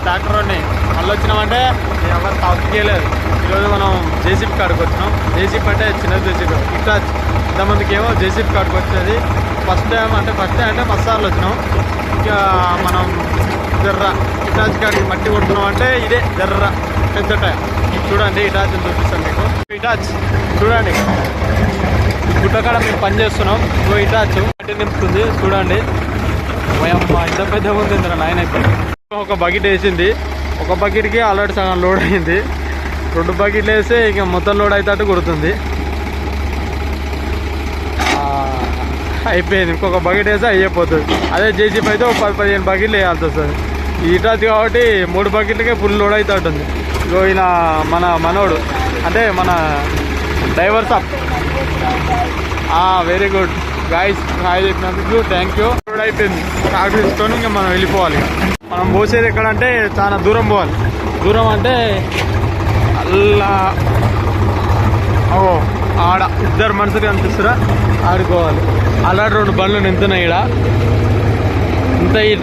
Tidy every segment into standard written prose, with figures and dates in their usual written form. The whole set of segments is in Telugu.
ట్రాక్టర్ వాడిని మళ్ళీ వచ్చినామంటే ఎవరు తగ్గలేదు. ఈరోజు మనం జేసీబీ కాడికి వచ్చినాం. జేసీబీ అంటే చిన్న జేసీబీ ఇట్లా ఇంతమందికి ఏమో జేసీబీ కాడికి వచ్చేది ఫస్ట్ టైం అంటే మస్తు సార్లు వచ్చినాం. ఇక మనం జర్ర ఇటాచ్ కాడికి మట్టి కొడుతున్నాం అంటే ఇదే జర్ర పెద్ద టైం. చూడండి ఇటాచ్ చూపిస్తాను మీకు. ఇటాచ్ చూడండి, గుట్టకాడ మేము పని చేస్తున్నాం. ఇటాచ్ మట్టి నింపుతుంది చూడండి. అమ్మ ఇంత పెద్దగా ఉంది నాయన. ఒక బకెట్ వేసింది, ఒక బకెట్కి ఆల్రెడీ సగం లోడ్ అయింది. 2 బకెట్లు వేస్తే ఇక మొత్తం లోడ్ అవుతాట్టు కొడుతుంది. అయిపోయింది. ఇంకొక బకెట్ వేస్తే అయిపోతుంది. అదే జేసీబీ అయితే ఒక 10-15 బకెట్లు వేయాల్సి వస్తుంది. ఈ ఇటాచ్ కాబట్టి 3 బకెట్లకే ఫుల్ లోడ్ అవుతూ ఉంటుంది. ఇగో ఈయన మనోడు అంటే మన డ్రైవర్ సాబ్. వెరీ గుడ్ గాయస్, హాయ్ చెప్పినందుకు థ్యాంక్ యూ. లోడ్ అయిపోయింది. ట్రాక్టర్ తీసుకొని ఇంకా మనం వెళ్ళిపోవాలి. మనం పోసేది ఎక్కడంటే చాలా దూరం పోవాలి. దూరం అంటే అల్లా ఆడ 2 మనుషులు కనిపిస్తారా ఆడుకోవాలి. అలాంటి 2 బండ్లు నింతున్నాయి.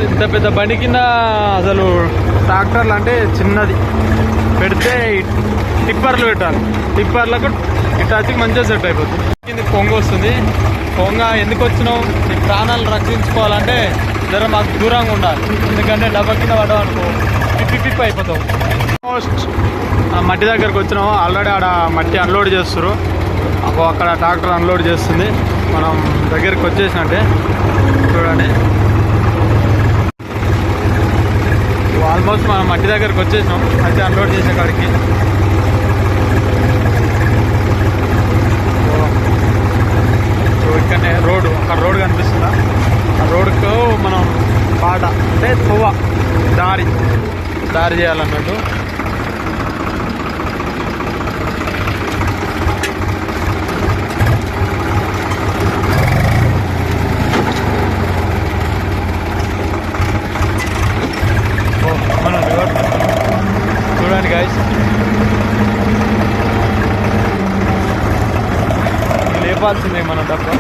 ఇంత పెద్ద బండి కింద అసలు ట్రాక్టర్లు అంటే చిన్నది పెడితే టిప్పర్లు పెట్టాలి. టిప్పర్లకు ఇటాచికి మంచిగా సెట్ అయిపోతుంది. కింద కొంగ వస్తుంది. కొంగ ఎందుకు వచ్చినావు? నీ ప్రాణాలు రక్షించుకోవాలంటే జర మాకు దూరంగా ఉండాలి. ఎందుకంటే డబ్బా కింద పడ్డామనుకో పిప్పి అయిపోతావు. ఆల్మోస్ట్ మట్టి దగ్గరకు వచ్చినాము. ఆల్రెడీ ఆడ మట్టి అన్లోడ్ చేస్తారు. అక్కడ ట్రాక్టర్ అన్లోడ్ చేస్తుంది. మనం దగ్గరికి వచ్చేసినట్టే చూడండి. ఆల్మోస్ట్ మనం మట్టి దగ్గరికి వచ్చేసినాం. మట్టి అన్లోడ్ చేసే కాడికి ఇక్కడనే రోడ్డు, అక్కడ రోడ్డు కనిపిస్తుందా? ఆ రోడ్డుకు మనం పాట అంటే దారి చేయాలన్నట్టు. చూడండి గాయస్, లేపాల్సిందే మన డబ్బా.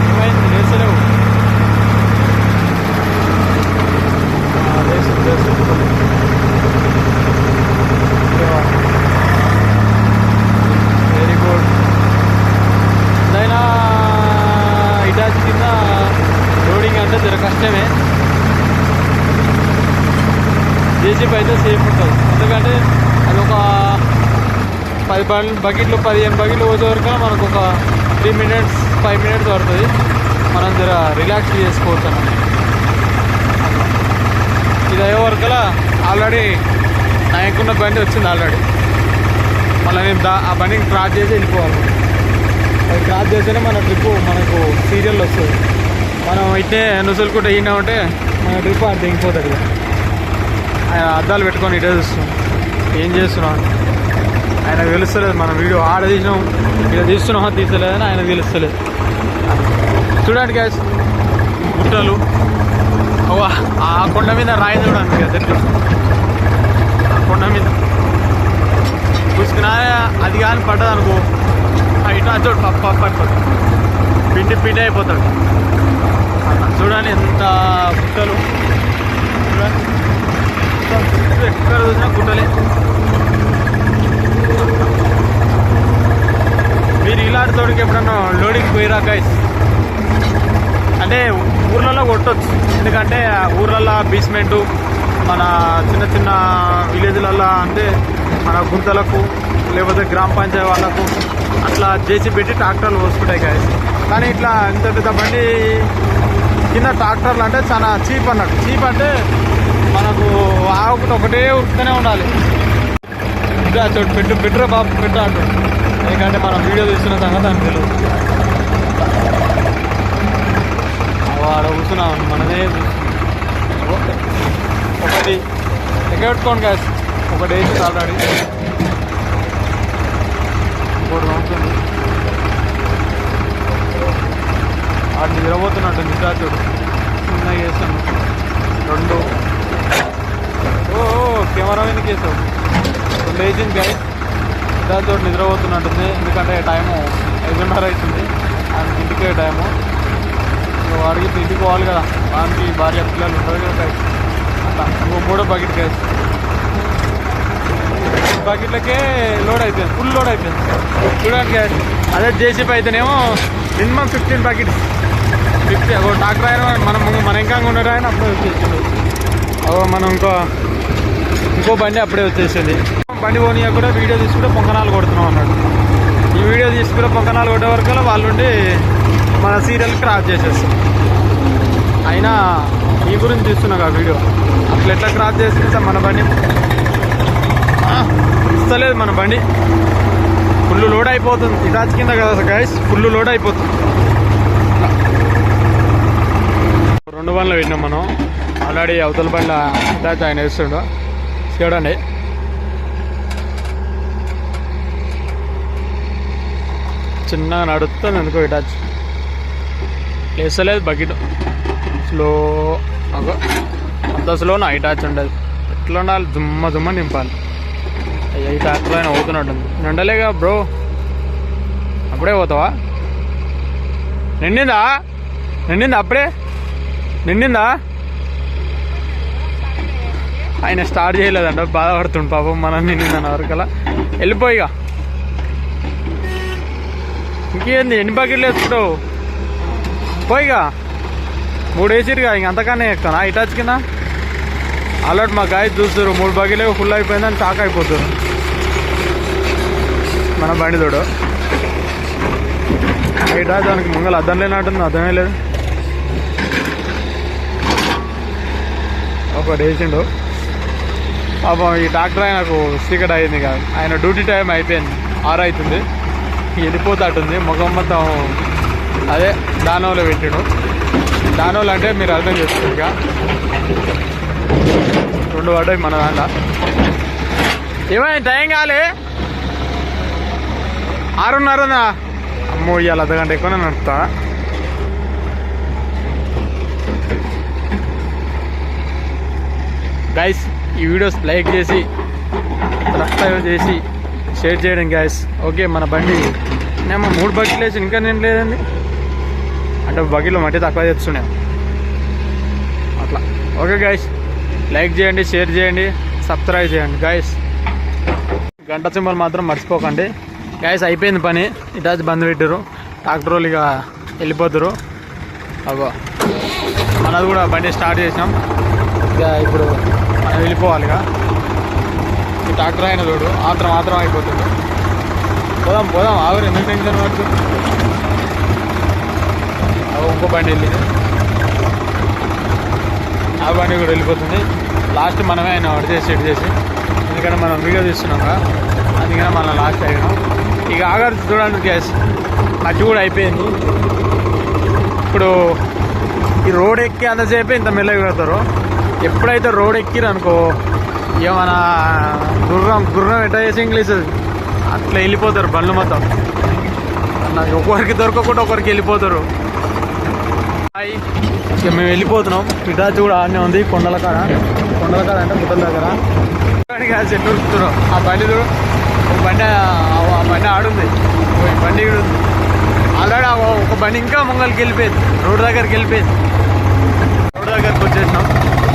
ఏమైంది? లేసలేవు. Very good. ఏదైనా ఇటాచి కింద లోడింగ్ అంటే జర కష్టమే. జేసీబీ అయితే సేఫ్ ఉంటుంది. ఎందుకంటే అది ఒక 10 బకెట్లు 15 బకెట్లు పోసే వరకు మనకు ఒక 3 మినిట్స్ 5 మినిట్స్ పడుతుంది. మనం జర రిలాక్స్ చేసుకోవచ్చు అన్నమాట. ఇది అయ్యే వరకలా ఆల్రెడీ నాయకున్న బండి వచ్చింది ఆల్రెడీ. మళ్ళీ నేను ఆ బండిని క్రాస్ చేసి వెళ్ళిపోవాలి. అది క్రాస్ చేస్తేనే మన ట్రిప్ మనకు సీరియల్ వస్తుంది. మనం ఇట్టే నుసులుకుంటే ఈయన ఉంటే మన ట్రిప్ అది దిగిపోతుంది. ఆయన అద్దాలు పెట్టుకొని ఇటే చూస్తున్నాం. ఏం చేస్తున్నాం ఆయన తెలుస్తలేదు. మనం వీడియో ఆడ తీసినాం, ఇలా తీస్తున్నామా తీసలేదని ఆయన తెలుస్తలేదు. చూడండి గ్యాస్, గుట్టలు. ఆ కొండ మీద రాయి చూడండి దగ్గర. ఆ కొండ మీద చూసుకున్నా అది కానీ పడ్డది అనుకో ఇటా చూడు పడిపోతాడు, పిండి అయిపోతాడు. చూడండి ఎంత గుట్టలు. చూడండి ఎక్కడ చూసినా గుట్టలే. మీరు ఇలాంటి చోటుకి ఎప్పుడన్నా లోడింగ్ పోయిరా గైస్? అంటే ఊర్లలో కొట్టవచ్చు. ఎందుకంటే ఊర్లలో బేస్మెంటు మన చిన్న విలేజ్లలో అంటే మన గుంతలకు లేకపోతే గ్రామ పంచాయతీ వాళ్ళకు అట్లా చేసి పెట్టి ట్రాక్టర్లు పోసుకుంటాయి గైస్. కానీ ఇట్లా ఇంత పెద్ద బండి కింద ట్రాక్టర్లు అంటే చాలా చీప్ అన్నట్టు. చీప్ అంటే మనకు ఆగకుండా ఒకటే ఉరుకుతూనే ఉండాలి. ఇంకా చోటు పెట్టురా బాబు పెట్టా అంటాడు. ఎందుకంటే మనం వీడియో తీస్తున్న సంగతి అని తెలియదు. వాడు కూర్చున్నాం మనదే ఒకటి ఎక్కబెట్టుకోండి గ్యాస్. ఒకటి వేసి ఆల్రెడీ ఇంకోటి అవుతుంది. వాడు నిద్రపోతున్నట్టు నిద్రాచుడు చిన్నగా వేస్తాను. 2 కెమెరా మీద కేసావు 2 వేసింది గాయ. నిద్రాచుడు నిద్రపోతున్నట్టుంది. ఎందుకంటే టైము 5:30 అవుతుంది. ఆయన ఇంటికే టైము. వాడికి ఇంటికి పోవాలి కదా, వానికి భార్య పిల్లలు ఉంటుంది కదా గైస్. అట్లా మూడో బకెట్ గైస్. బకెట్లకే లోడ్ అయిపోయింది, ఫుల్ లోడ్ అయిపోయింది చూడండి గైస్. అదే జేసీబీ అయితేనేమో మినిమం 15 బకెట్స్ 50. ఒక ట్రాక్టర్ అయినా మన ఇంకా ఉండడం ఆయన అప్పుడే వచ్చేసింది. మనం ఇంకో బండి అప్పుడే వచ్చేసింది. బండి పోనీయ కూడా వీడియో తీసుకుంటే పొంగనాలు కొడుతున్నాం అన్నాడు. ఈ వీడియో తీసుకుంటే పొంగనాలు కొట్టే వరకు వాళ్ళుండి మన సీరియల్ క్రాస్ చేసేస్తాం. అయినా ఈ గురించి తీస్తున్నాగా వీడియో, అట్లా ఎట్లా క్రాస్ చేస్తే మన బండి ఇస్తలేదు. మన బండి ఫుల్ లోడ్ అయిపోతుంది. ఇటాచ్ కింద కదా గైస్, ఫుల్ లోడ్ అయిపోతుంది. 2 బండ్లు పెట్టినాం మనం ఆల్రెడీ. అవతల బండ్ల ఇటాచ్ ఆయన వేస్తుండో చూడండి. చిన్నగా నడుస్తుంది ఎందుకో ఇటాచ్ వేస్తలేదు. బకెట్ స్లో, అంత స్లో నా ఇటాచ్ ఉండదు. ఎట్లా ఉండాలి, దుమ్మ నింపాలి. అయ్యా ఈ ట్రాక్టర్ అయినా పోతున్నట్టుంది. నిండలేగా బ్రో, అప్పుడే పోతావా? నిండిందా అప్పుడే నిండిందా? ఆయన స్టార్ట్ చేయలేదంట, బాధపడుతుండు పాపం. మనం నిండిందన్న వరకలా వెళ్ళిపోయిగా. ఇంకేంది, ఎన్ని బకెట్లు వేసుకుంటావు? పోయిగా 3 వేసిరుగా, ఇంక అంతకన్నా ఎక్కుతానా ఇటాచ్ కింద? ఆల్రెడీ మా గాయ చూస్తారు 3 బకెట్లే ఫుల్ అయిపోయిందని షాక్ అయిపోతారు మన బండి తోడు. ఇటాచ్ దానికి ముంగలు అద్దం లేనట్టుంది, అర్థమే లేదు. ఒకటి వేసిండు పాపం. ఈ ట్రాక్టర్ ఆయనకు చీకటి అయింది కాదు, ఆయన డ్యూటీ టైం అయిపోయింది, 6 అవుతుంది. వెళ్ళిపోతాటుంది. ముఖం మొత్తం అదే దానోలో పెట్టాడు. దానోలు అంటే మీరు అర్థం చేసుకోండి. ఇక 2 పడ్డాయి మన దాంట్లో. ఏమైనా టైం కాలే 6:30. అమ్మో ఇవాళ అర్ధగంట ఎక్కువనే నడుపుతా. గైస్ ఈ వీడియోస్ లైక్ చేసి సబ్స్క్రైబ్ చేసి షేర్ చేయడం గైస్. ఓకే, మన బండి నేను 3 బకెట్లు వేసి ఇంకా నేను లేదండి అంటే బకెట్లో మట్టి తక్కువ తెచ్చున్నాం అట్లా. ఓకే గైస్, లైక్ చేయండి, షేర్ చేయండి, సబ్స్క్రైబ్ చేయండి గైస్. గంట సింబల్ మాత్రం మర్చిపోకండి గైస్. అయిపోయింది పని, ఇటాచ్ బంద్ పెట్టారు. ట్రాక్టర్ వాళ్ళు ఇక వెళ్ళిపోతారు. అగో మనది కూడా బండి స్టార్ట్ చేసినాం. ఇక ఇప్పుడు మనం వెళ్ళిపోవాలి. ఇక ఈ ట్రాక్టర్ అయిన చూడు మాత్రం అయిపోతుంది. పోదాం ఆవిరి, ఎందుకు టెన్షన్ పడుతుంది. ఇంకో బండి వెళ్ళింది, ఆ బండి కూడా వెళ్ళిపోతుంది. లాస్ట్ మనమే ఆయన సెట్ చేసి, ఎందుకంటే మనం వీడియో తీస్తున్నాం కదా, అందుకనే మనం లాస్ట్ అయినాం. ఇక ఆగారు చూడండి గ్యాస్, మట్టి కూడా అయిపోయింది. ఇప్పుడు ఈ రోడ్ ఎక్కి అంతసేపే ఇంత మెల్లగా పెడతారు. ఎప్పుడైతే రోడ్ ఎక్కిరు అనుకో, ఏమన్నా గుర్రం ఎట్లా చేసి ఇంగ్లీష్ అట్లా వెళ్ళిపోతారు బండ్లు మొత్తం. ఒకరికి దొరకకుండా ఒకరికి వెళ్ళిపోతారు. ఇక మేము వెళ్ళిపోతున్నాం. ఇటాచ్ కూడా ఆడనే ఉంది కొండల కాడ అంటే గుట్టల దగ్గర. చెట్టు ఉరుకుతున్నాం. ఆ బండి ఆడుంది, బండి కూడా ఉంది ఆల్రెడీ. ఒక బండి ఇంకా ముంగలికి వెళ్ళిపోయింది, రోడ్డు దగ్గరికి వెళ్ళిపోయింది. రోడ్డు దగ్గరికి వచ్చేసినాం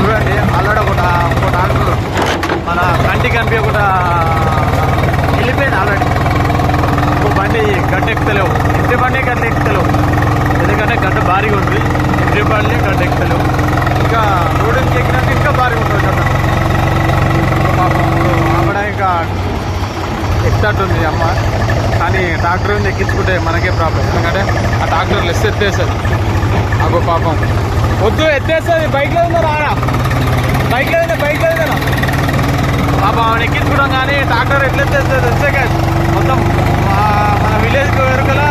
చూడండి. ఆల్రెడీ ఒక ట్రాక్టర్ మన కంటికి కనిపి ఒకటి వెళ్ళిపోయింది ఆల్రెడీ. ఒక బండి గడ్డ ఎక్కుతలేవు, ఇంటి బండి గడ్డ ఎక్కుతలేవు, ఎందుకంటే గడ్డ భారీగా ఉంది. ఇంటి బండి గడ్డ ఎక్కుతలేవు. ఇంకా రోడ్డుకి ఎక్కినాక ఇంకా భారీగా ఉంటుంది గడ్డ. పాపం ఆవిడ ఇంకా ఎక్కినట్టుంది అమ్మ. కానీ ట్రాక్టర్ ఎక్కించుకుంటే మనకే ప్రాబ్లం, ఎందుకంటే ఆ ట్రాక్టర్ లెస్ ఎత్తేస్తుంది. అగో పాపం వద్దు, ఎత్తేస్తుంది. బైక్లో ఉందా ఆడ, బైక్లో ఉందా పాపం ఆమెను ఎక్కించుకోవడం. కానీ ట్రాక్టర్ ఎట్లా ఎత్తేస్తుంది మొత్తం మన విలేజ్కి వరకులా